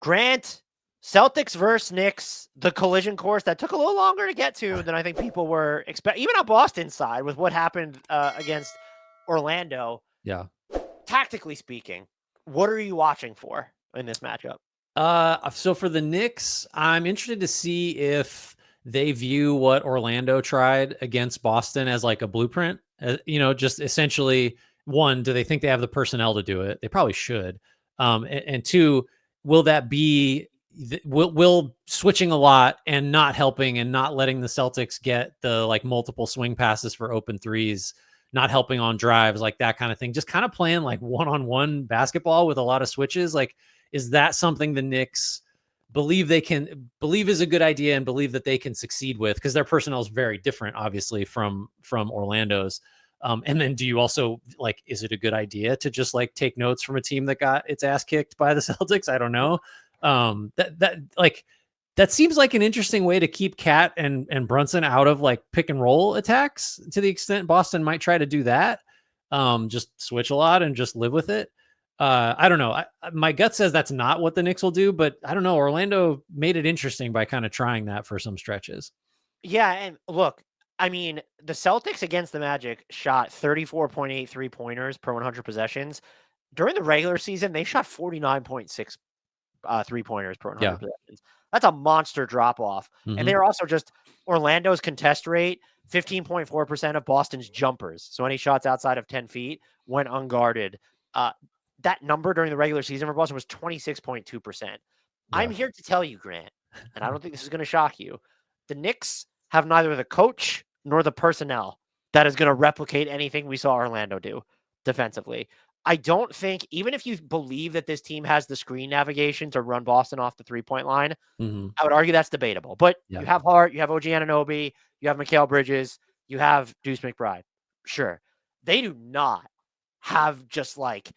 Grant, Celtics versus Knicks, the collision course that took a little longer to get to than I think people were expecting, even on Boston's side with what happened against Orlando. Yeah. Tactically speaking, what are you watching for in this matchup? So for the Knicks, I'm interested to see if they view what Orlando tried against Boston as like a blueprint. Just essentially, one, do they think they have the personnel to do it? They probably should. And two, will that be will switching a lot and not helping and not letting the Celtics get the like multiple swing passes for open threes, not helping on drives, like that kind of thing, just kind of playing like one-on-one basketball with a lot of switches, like. Is that something the Knicks believe is a good idea and believe that they can succeed with? Because their personnel is very different, obviously, from Orlando's. And then do you also like, is it a good idea to just like take notes from a team that got its ass kicked by the Celtics? I don't know. That seems like an interesting way to keep Cat and Brunson out of like pick and roll attacks, to the extent Boston might try to do that. Just switch a lot and just live with it. I don't know. My gut says that's not what the Knicks will do, but I don't know. Orlando made it interesting by kind of trying that for some stretches. Yeah, and look, I mean, the Celtics against the Magic shot 34.8 3-pointers per 100 possessions. During the regular season, they shot 49.6 3-pointers per 100 possessions. That's a monster drop-off. Mm-hmm. And they're also just Orlando's contest rate, 15.4% of Boston's jumpers. So any shots outside of 10 feet went unguarded. That number during the regular season for Boston was 26.2%. Yeah. I'm here to tell you, Grant, and I don't think this is going to shock you, the Knicks have neither the coach nor the personnel that is going to replicate anything we saw Orlando do defensively. I don't think, even if you believe that this team has the screen navigation to run Boston off the three-point line, I would argue that's debatable. But you have Hart, you have OG Anunoby, you have Mikal Bridges, you have Deuce McBride. Sure. They do not have just like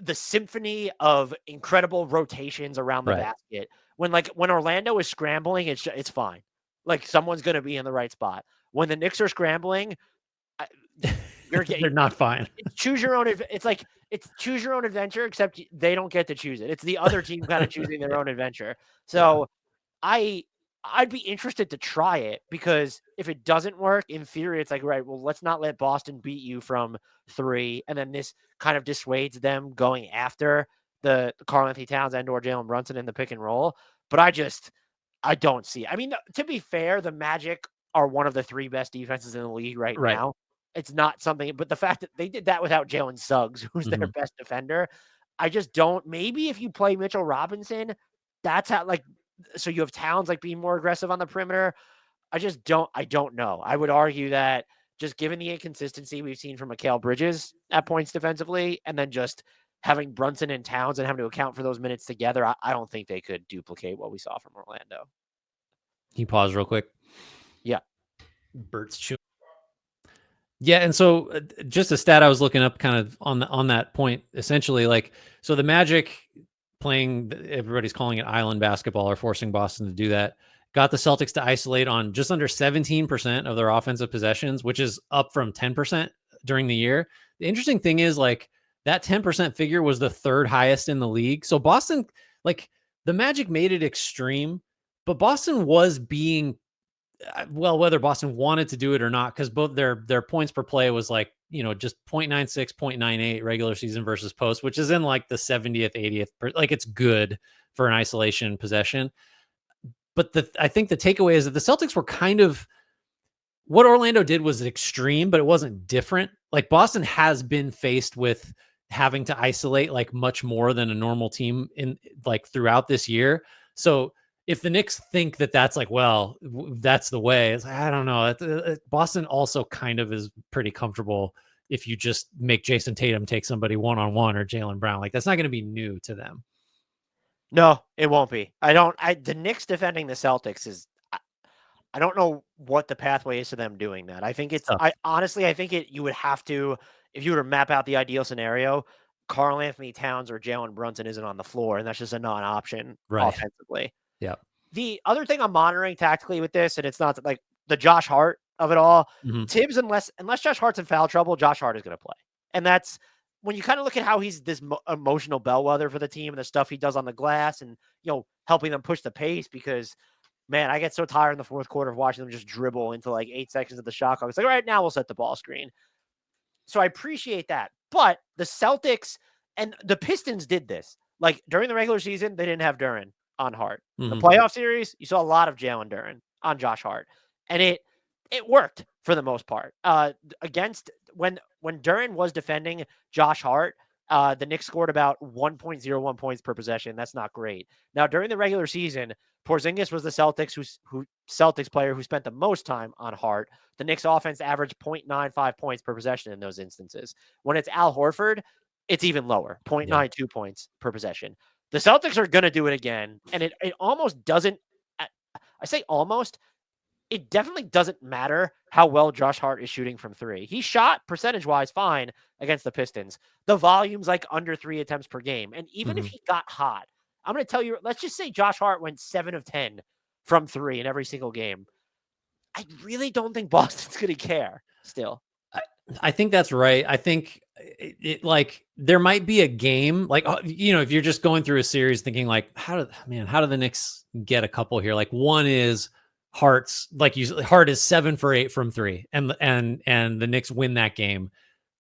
the symphony of incredible rotations around the basket. When Orlando is scrambling, it's fine. Like someone's going to be in the right spot. When the Knicks are scrambling, they're not fine. Choose your own. It's choose your own adventure, except they don't get to choose it. It's the other team kind of choosing their own adventure. So I'd be interested to try it, because if it doesn't work, in theory, it's like, right, well, let's not let Boston beat you from 3. And then this kind of dissuades them going after the Karl-Anthony Towns and or Jalen Brunson in the pick and roll. But I don't see it. I mean, to be fair, the Magic are one of the 3 best defenses in the league right now. It's not something, but the fact that they did that without Jalen Suggs, who's their best defender, I just don't. Maybe if you play Mitchell Robinson, that's how, like, so you have Towns like being more aggressive on the perimeter. I don't know. I would argue that just given the inconsistency we've seen from Mikal Bridges at points defensively, and then just having Brunson and Towns and having to account for those minutes together, I don't think they could duplicate what we saw from Orlando. Can you pause real quick? Yeah. Bert's chewing. Yeah, and so just a stat I was looking up kind of on that point, essentially, like, so the Magic playing, everybody's calling it island basketball or forcing Boston to do that, got the Celtics to isolate on just under 17% of their offensive possessions, which is up from 10% during the year. The interesting thing is, like, that 10% figure was the 3rd highest in the league. So Boston, like, the Magic made it extreme, but Boston was being, well, whether Boston wanted to do it or not, because both their points per play was like, just 0.96, 0.98 regular season versus post, which is in like the 70th, 80th. Like, it's good for an isolation possession. But I think the takeaway is that the Celtics were kind of, what Orlando did was extreme, but it wasn't different. Like, Boston has been faced with having to isolate like much more than a normal team in like throughout this year. So if the Knicks think that that's like, well, that's the way, it's like, I don't know. Boston also kind of is pretty comfortable if you just make Jason Tatum take somebody one-on-one or Jaylen Brown. Like, that's not going to be new to them. No, it won't be. The Knicks defending the Celtics is, I don't know what the pathway is to them doing that. I think you would have to, if you were to map out the ideal scenario, Karl-Anthony Towns or Jalen Brunson isn't on the floor, and that's just a non-option offensively. Yeah. The other thing I'm monitoring tactically with this, and it's not like the Josh Hart of it all, Tibbs, unless Josh Hart's in foul trouble, Josh Hart is going to play. And that's when you kind of look at how he's this emotional bellwether for the team and the stuff he does on the glass and, helping them push the pace because, man, I get so tired in the fourth quarter of watching them just dribble into like 8 seconds of the shot clock. It's like, all right, now we'll set the ball screen. So I appreciate that. But the Celtics and the Pistons did this. Like during the regular season, they didn't have Duren on Hart. The playoff series, you saw a lot of Jalen Duren on Josh Hart. And it worked for the most part. Against when Duren was defending Josh Hart, the Knicks scored about 1.01 points per possession. That's not great. Now during the regular season, Porzingis was the Celtics player who spent the most time on Hart. The Knicks offense averaged 0.95 points per possession in those instances. When it's Al Horford, it's even lower, 0.92 points per possession. The Celtics are going to do it again. And it almost doesn't, I say almost, it definitely doesn't matter how well Josh Hart is shooting from three. He shot percentage-wise fine against the Pistons. The volume's like under 3 attempts per game. And even if he got hot, I'm going to tell you, let's just say Josh Hart went 7 of 10 from three in every single game. I really don't think Boston's going to care still. I think that's right. I think it like there might be a game like, if you're just going through a series thinking like, how do the Knicks get a couple here? Like one is Hart is 7 for 8 from three and the Knicks win that game.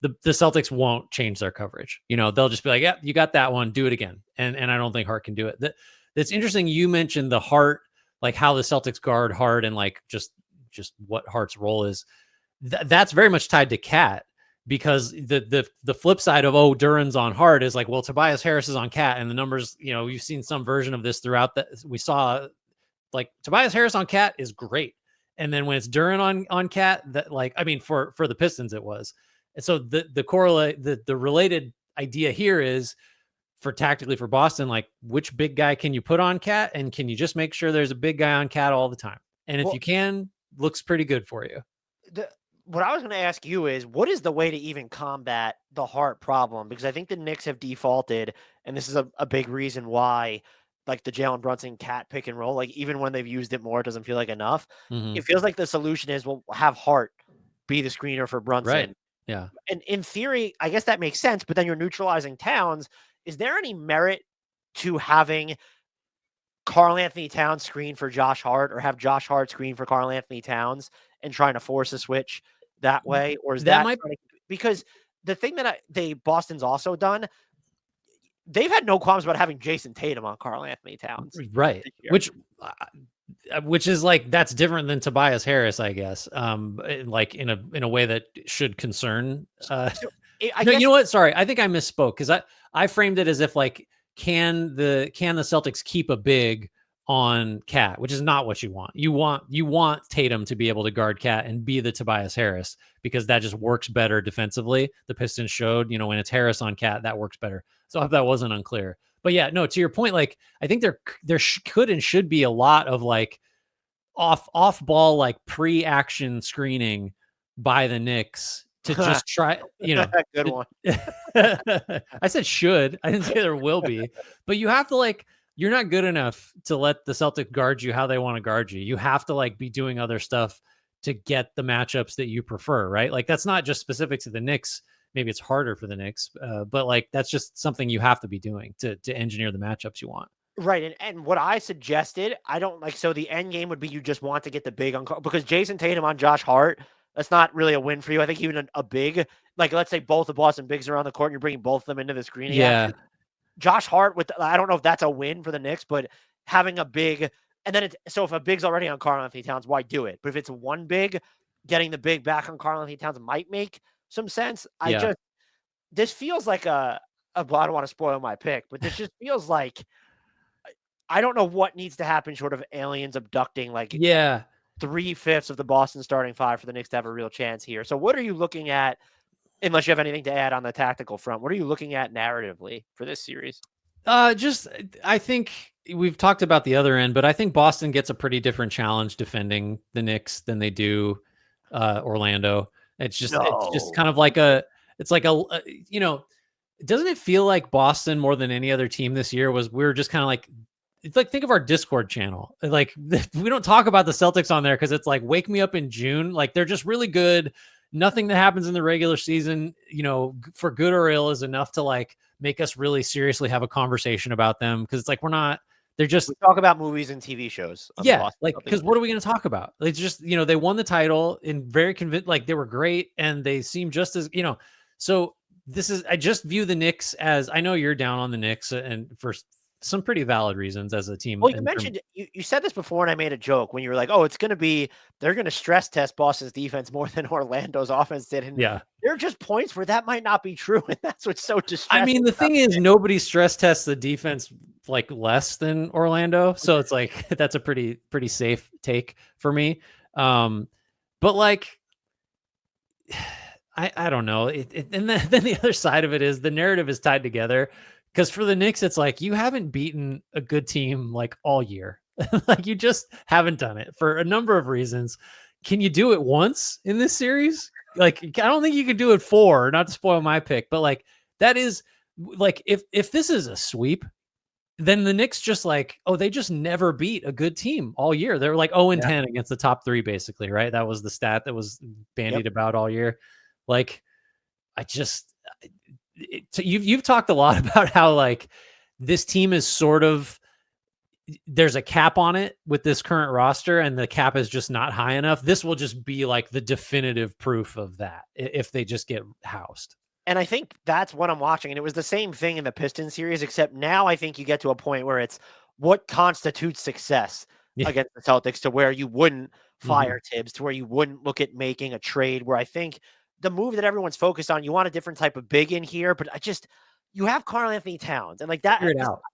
The Celtics won't change their coverage. They'll just be like, yeah, you got that one, do it again. And I don't think Hart can do it. That's interesting. You mentioned the Hart, like how the Celtics guard Hart and like just what Hart's role is. That's very much tied to Cat because the flip side of, Duren's on Hart is like, well, Tobias Harris is on Cat and the numbers, you've seen some version of this throughout that we saw like Tobias Harris on Cat is great. And then when it's Duren on Cat, that like, I mean, for the Pistons, it was. And so the related idea here is tactically for Boston, like which big guy can you put on Cat and can you just make sure there's a big guy on Cat all the time? And if you can, looks pretty good for you. What I was going to ask you is what is the way to even combat the Hart problem? Because I think the Knicks have defaulted, and this is a big reason why like the Jalen Brunson Cat pick and roll, like even when they've used it more, it doesn't feel like enough. It feels like the solution is we'll have Hart be the screener for Brunson. Right. Yeah. And in theory, I guess that makes sense, but then you're neutralizing Towns. Is there any merit to having Karl Anthony Towns screen for Josh Hart or have Josh Hart screen for Karl Anthony Towns and trying to force a switch that way? Or is that because the thing that Boston's also done, they've had no qualms about having Jason Tatum on Karl Anthony Towns. Right. Which is like, that's different than Tobias Harris, I guess. Like in a way that should concern. You know what? Sorry. I think I misspoke because I framed it as if like, can the Celtics keep a big on Cat, which is not what you want. You want Tatum to be able to guard Cat and be the Tobias Harris because that just works better defensively. The Pistons showed, when it's Harris on Cat, that works better. So I hope that wasn't unclear. But yeah, no, to your point, like I think there could and should be a lot of like off ball, like pre-action screening by the Knicks to just try, good one. I said should. I didn't say there will be, but you have to like, you're not good enough to let the Celtics guard you how they want to guard you. You have to like be doing other stuff to get the matchups that you prefer, right? Like that's not just specific to the Knicks. Maybe it's harder for the Knicks, but like that's just something you have to be doing to engineer the matchups you want. Right. And what I suggested, I don't like, so the end game would be you just want to get the big on because Jason Tatum on Josh Hart, that's not really a win for you. I think even a big, like let's say both the Boston bigs are on the court and you're bringing both of them into the screening. Yeah. Action. Josh Hart I don't know if that's a win for the Knicks, but having a big, and then so if a big's already on Karl Anthony Towns, why do it? But if it's one big, getting the big back on Karl Anthony Towns might make some sense. This feels like I don't want to spoil my pick, but this just feels like, I don't know what needs to happen short of aliens abducting like 3/5 of the Boston starting five for the Knicks to have a real chance here. So what are you looking at, unless you have anything to add on the tactical front? What are you looking at narratively for this series? I think we've talked about the other end, but I think Boston gets a pretty different challenge defending the Knicks than they do Orlando. It's just kind of like doesn't it feel like Boston more than any other team this year we were just kind of like, it's like, think of our Discord channel. Like we don't talk about the Celtics on there because it's like, wake me up in June. Like they're just really good. nothing that happens in the regular season, for good or ill, is enough to like make us really seriously have a conversation about them. Cause it's like, they're just, We talk about movies and TV shows on the yeah, Boston like, Celtics. because what are we going to talk about? It's just, they won the title and very convinced, like they were great and they seem just as, so I just view the Knicks as, I know you're down on the Knicks and for some pretty valid reasons as a team. Well, you mentioned you said this before, and I made a joke when you were like, "Oh, they're going to stress test Boston's defense more than Orlando's offense did." And Yeah. there are just points where that might not be true, and that's what's so distressing. I mean, the thing is, nobody stress tests the defense like less than Orlando, so it's like that's a pretty safe take for me. But like, I don't know. And then the other side of it is the narrative is tied together. Because for the Knicks, it's like you haven't beaten a good team like all year. Like you just haven't done it for a number of reasons. Can you do it once in this series? Like I don't think you can do it 4, not to spoil my pick, but like that is like if this is a sweep, then the Knicks just like, they just never beat a good team all year. They're like 0-10 against the top 3, basically, right? That was the stat that was bandied about all year. Like you've talked a lot about how like this team is sort of, there's a cap on it with this current roster and the cap is just not high enough. This will just be like the definitive proof of that if they just get housed. And I think that's what I'm watching. And it was the same thing in the Pistons series, except now I think you get to a point where it's what constitutes success against the Celtics, to where you wouldn't fire Tibbs, to where you wouldn't look at making a trade, where I think the move that everyone's focused on, you want a different type of big in here, but you have Karl-Anthony Towns, and like that,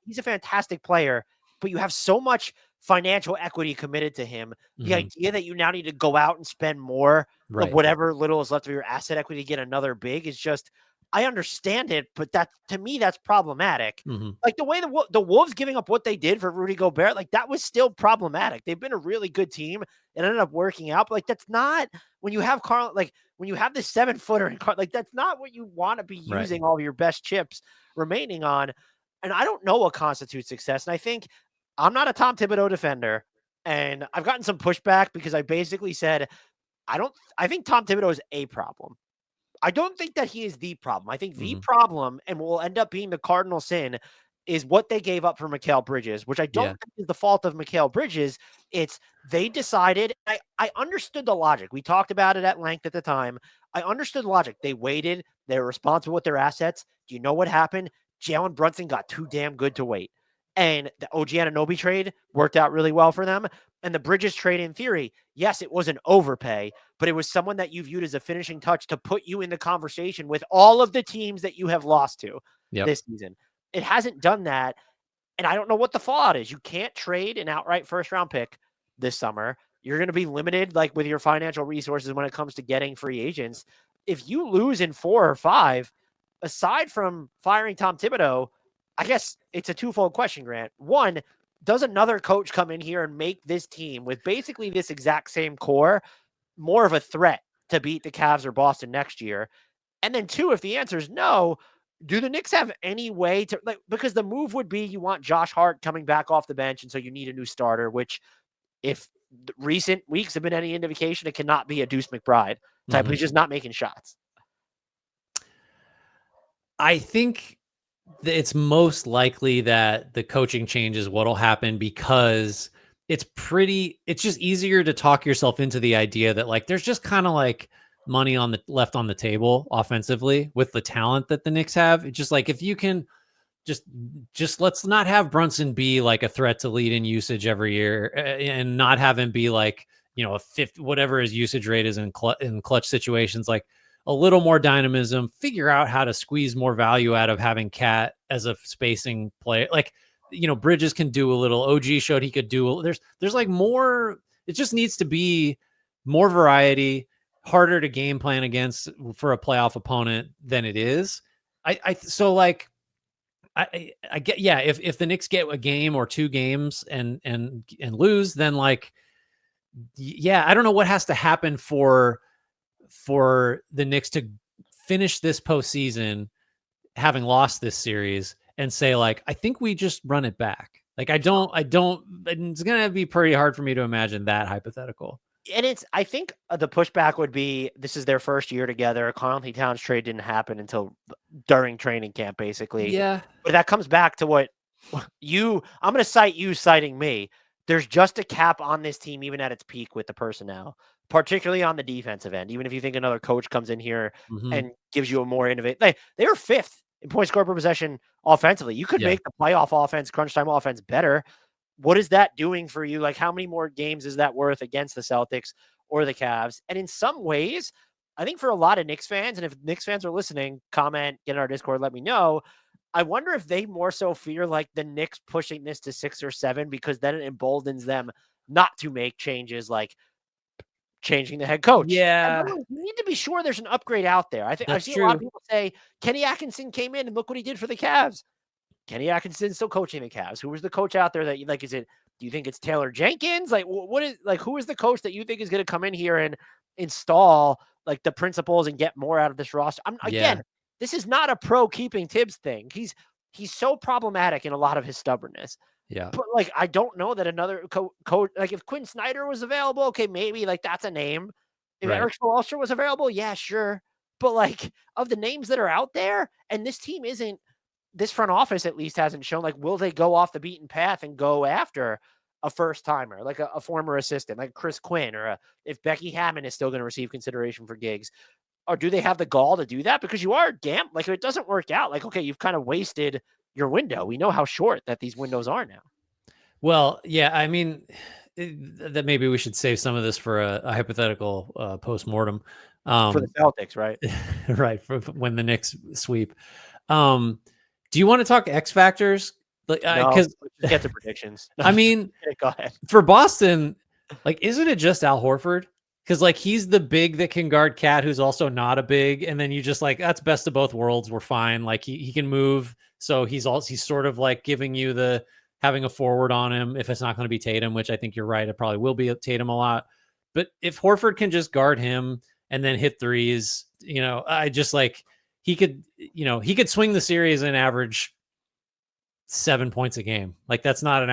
he's a fantastic player, but you have so much financial equity committed to him. The idea that you now need to go out and spend more of whatever little is left of your asset equity to get another big is just, I understand it, but that, to me, that's problematic. Like the way the Wolves giving up what they did for Rudy Gobert, like that was still problematic. They've been a really good team and ended up working out, but like that's not, when you have when you have this 7-footer in like that's not what you want to be using all of your best chips remaining on. And I don't know what constitutes success. And I think I'm not a Tom Thibodeau defender, and I've gotten some pushback because I basically said, I think Tom Thibodeau is a problem. I don't think that he is the problem. I think the problem, and will end up being the cardinal sin, is what they gave up for Mikal Bridges, which I don't think is the fault of Mikal Bridges. It's they decided, I understood the logic. We talked about it at length at the time. I understood the logic. They waited. They were responsible with their assets. Do you know what happened? Jalen Brunson got too damn good to wait. And the OG Anunoby trade worked out really well for them. And the Bridges trade, in theory, yes, it was an overpay, but it was someone that you viewed as a finishing touch to put you in the conversation with all of the teams that you have lost to this season. It hasn't done that. And I don't know what the fallout is. You can't trade an outright first-round pick this summer. You're going to be limited like with your financial resources when it comes to getting free agents. If you lose in 4 or 5, aside from firing Tom Thibodeau, I guess it's a twofold question, Grant. One, does another coach come in here and make this team with basically this exact same core more of a threat to beat the Cavs or Boston next year? And then 2, if the answer is no, do the Knicks have any way to, like, because the move would be you want Josh Hart coming back off the bench, and so you need a new starter, which if the recent weeks have been any indication, it cannot be a Deuce McBride type. He's just not making shots. I think it's most likely that the coaching change is what'll happen, because it's just easier to talk yourself into the idea that like there's just kind of like money left on the table offensively with the talent that the Knicks have. It's just like, if you can just let's not have Brunson be like a threat to lead in usage every year, and not have him be like, a fifth, whatever his usage rate is in clutch situations. Like a little more dynamism, figure out how to squeeze more value out of having Cat as a spacing player. Like, Bridges can do a little. OG showed he could do. There's like more. It just needs to be more variety, harder to game plan against for a playoff opponent than it is. I get, yeah, if the Knicks get a game or 2 games and lose, then like, yeah, I don't know what has to happen for the Knicks to finish this postseason having lost this series and say like, I think we just run it back. Like, I don't, it's going to be pretty hard for me to imagine that hypothetical. And I think the pushback would be this is their first year together. Karl-Anthony Towns trade didn't happen until during training camp, basically. Yeah. But that comes back to what I'm going to cite you citing me. There's just a cap on this team, even at its peak with the personnel, particularly on the defensive end. Even if you think another coach comes in here and gives you a more innovative, they were 5th in points scored per possession offensively. You could make the playoff offense, crunch time offense better. What is that doing for you? Like, how many more games is that worth against the Celtics or the Cavs? And in some ways, I think for a lot of Knicks fans, and if Knicks fans are listening, comment, get in our Discord, let me know. I wonder if they more so fear like the Knicks pushing this to 6 or 7, because then it emboldens them not to make changes like changing the head coach. Yeah. You need to be sure there's an upgrade out there. I think I've seen a lot of people say Kenny Atkinson came in and look what he did for the Cavs. Kenny Atkinson's still coaching the Cavs. Who was the coach out there that you like? Do you think it's Taylor Jenkins? Like, who is the coach that you think is going to come in here and install like the principles and get more out of this roster? Again, this is not a pro keeping Tibbs thing. He's so problematic in a lot of his stubbornness. Yeah. But like, I don't know that another coach, like if Quinn Snyder was available, okay, maybe like that's a name. If Eric Spoelstra was available, yeah, sure. But like of the names that are out there, and this team isn't, this front office at least hasn't shown, like, will they go off the beaten path and go after a first timer, like a former assistant, like Chris Quinn, or if Becky Hammond is still going to receive consideration for gigs, or do they have the gall to do that? Because you are like, if it doesn't work out, like, okay, you've kind of wasted your window. We know how short that these windows are now. Well, yeah, I mean, that maybe we should save some of this for a hypothetical post-mortem. For the Celtics, right? Right, for when the Knicks sweep. Do you want to talk X factors? Like, because get to predictions. I mean, go ahead. For Boston, like, isn't it just Al Horford? Because like he's the big that can guard Cat, who's also not a big, and then you just like that's best of both worlds. We're fine. Like he can move, so he's sort of like giving you the having a forward on him if it's not going to be Tatum, which I think you're right. It probably will be Tatum a lot. But if Horford can just guard him and then hit threes, I just like. He could swing the series and average 7 points a game. Like that's not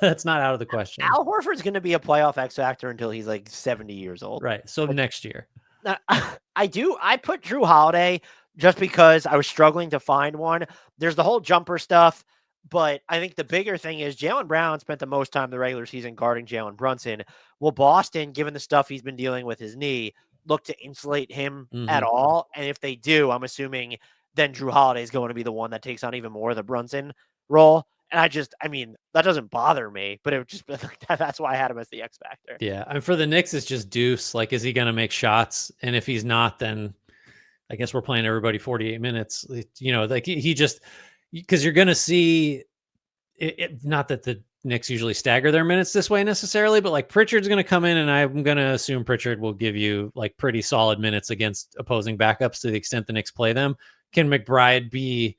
that's not out of the question. Al Horford's going to be a playoff X factor until he's like 70 years old. Right. So next year. I put Drew Holiday just because I was struggling to find one. There's the whole jumper stuff, but I think the bigger thing is Jaylen Brown spent the most time the regular season guarding Jalen Brunson. Will Boston, given the stuff he's been dealing with his knee, look to insulate him at all? And if they do, I'm assuming then Drew Holiday is going to be the one that takes on even more of the Brunson role. And I mean, that doesn't bother me, but it would just be like that's why I had him as the X factor. Yeah. And for the Knicks, it's just Deuce. Like, is he going to make shots? And if he's not, then I guess we're playing everybody 48 minutes. Like he just, because you're going to see it, not that the Knicks usually stagger their minutes this way necessarily, but like Pritchard's going to come in, and I'm going to assume Pritchard will give you like pretty solid minutes against opposing backups to the extent the Knicks play them. Can McBride be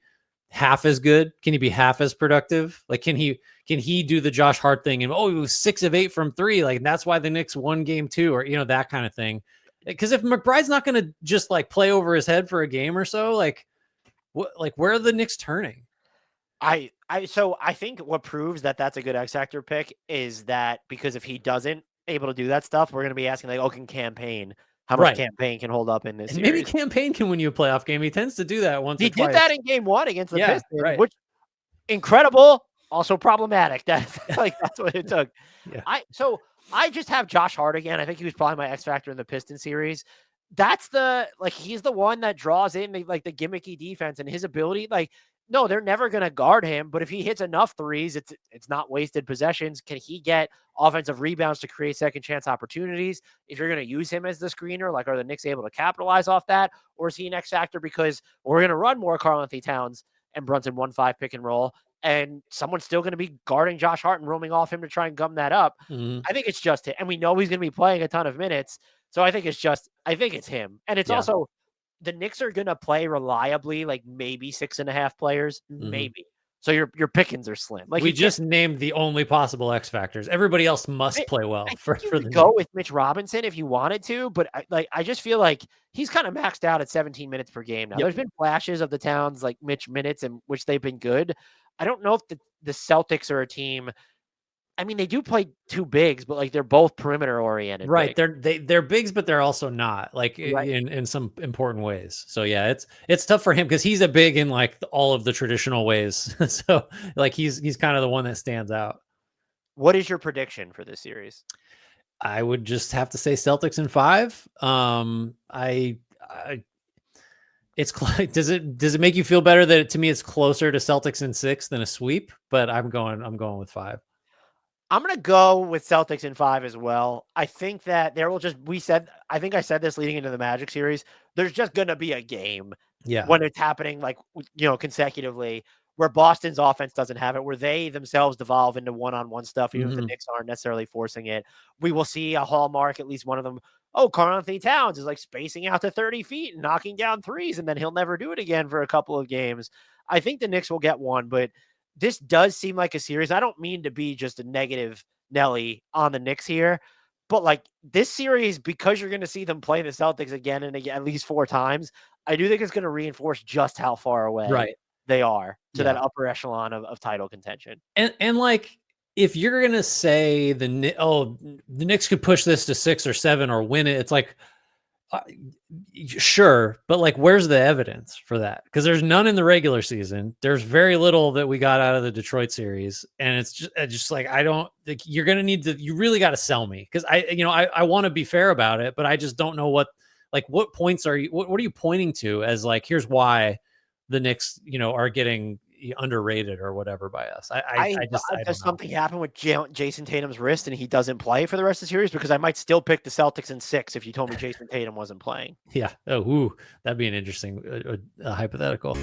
half as good? Can he be half as productive? Like, can he do the Josh Hart thing? And he was 6 of 8 from 3. Like, that's why the Knicks won game 2, or, that kind of thing. Because if McBride's not going to just like play over his head for a game or so, like where are the Knicks turning? So I think what proves that that's a good X factor pick is that, because if he doesn't able to do that stuff, we're going to be asking like, can Campaign, how much Campaign can hold up in this series? Maybe Campaign can win you a playoff game. He tends to do that once. He or twice. did that in game 1 against the Pistons, right. which incredible, also problematic. That's what it took. Yeah. I just have Josh Hart again. I think he was probably my X factor in the Pistons series. He's the one that draws in the gimmicky defense, and his ability, no, they're never going to guard him, but if he hits enough threes, it's not wasted possessions. Can he get offensive rebounds to create second chance opportunities? If you're going to use him as the screener, are the Knicks able to capitalize off that? Or is he an X factor because we're going to run more Karl-Anthony Towns and Brunson 1-5 pick and roll, and someone's still going to be guarding Josh Hart and roaming off him to try and gum that up? I think it's just him. And we know he's going to be playing a ton of minutes. So I think it's him. And it's also, the Knicks are going to play reliably, maybe 6.5 players, maybe. So your pickings are slim. We just named the only possible X factors. Everybody else must play well. For the go with Mitch Robinson if you wanted to, but I just feel like he's kind of maxed out at 17 minutes per game now. There's been flashes of the Towns Mitch minutes, in which they've been good. I don't know if the Celtics are a team. I mean, they do play two bigs, but like they're both perimeter oriented Right. bigs. They're bigs, but they're also not, like, Right. in some important ways. So yeah, it's tough for him because he's a big in like all of the traditional ways. So like he's kind of the one that stands out. What is your prediction for this series? I would just have to say Celtics in 5. I it's does it make you feel better that to me it's closer to Celtics in 6 than a sweep? But I'm going with 5. I'm going to go with Celtics in 5 as well. I think that there will just, I think I said this leading into the Magic series. There's just going to be a game Yeah. when it's happening, like, consecutively, where Boston's offense doesn't have it, where they themselves devolve into one-on-one stuff, even if the Knicks aren't necessarily forcing it. We will see a hallmark, at least one of them. Oh, Karl-Anthony Towns is like spacing out to 30 feet and knocking down threes, and then he'll never do it again for a couple of games. I think the Knicks will get one, but this does seem like a series. I don't mean to be just a negative Nelly on the Knicks here, but like this series, because you're going to see them play the Celtics again and again, at least 4 times, I do think it's going to reinforce just how far away they are to that upper echelon of title contention. And like, if you're gonna say the Knicks could push this to 6 or 7 or win it, it's like, sure, but like, where's the evidence for that? Because there's none in the regular season. There's very little that we got out of the Detroit series, and it's just like, I don't like, you're gonna need to, you really got to sell me, because I want to be fair about it, but I just don't know what points are you, what are you pointing to as like, here's why the Knicks are getting underrated or whatever by us. I just does something happen with Jason Tatum's wrist and he doesn't play for the rest of the series? Because I might still pick the Celtics in 6 if you told me Jason Tatum wasn't playing. Yeah. Oh, that'd be an interesting hypothetical.